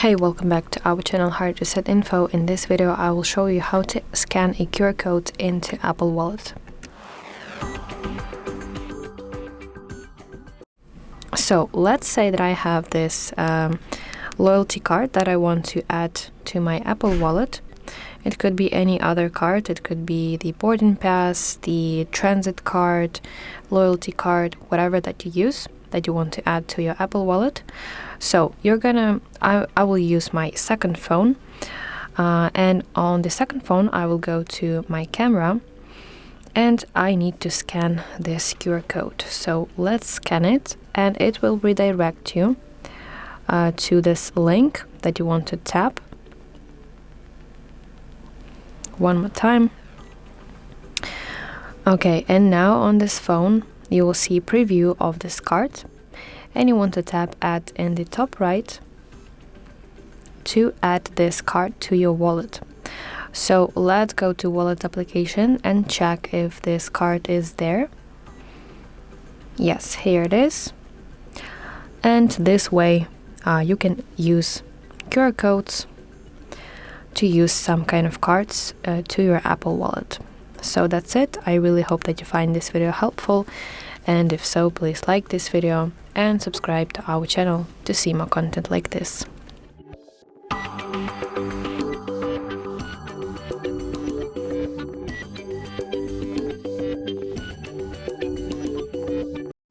Hey, welcome back to our channel HardReset.Info. In this video I will show you how to scan a QR code into Apple Wallet. So let's say that I have this loyalty card that I want to add to my Apple Wallet. It could be any other card. It could be the boarding pass, the transit card, loyalty card, whatever that you use that you want to add to your Apple Wallet. So I will use my second phone, and on the second phone I will go to my camera and I need to scan this QR code. So let's scan it, and it will redirect you to this link that you want to tap. One more time. Okay, and now on this phone you will see preview of this card, and you want to tap add in the top right to add this card to your wallet. So let's go to wallet application and check if this card is there. Yes, here it is. And this way you can use QR codes to use some kind of cards to your Apple Wallet. So that's it. I really hope that you find this video helpful, and if so, please like this video and subscribe to our channel to see more content like this.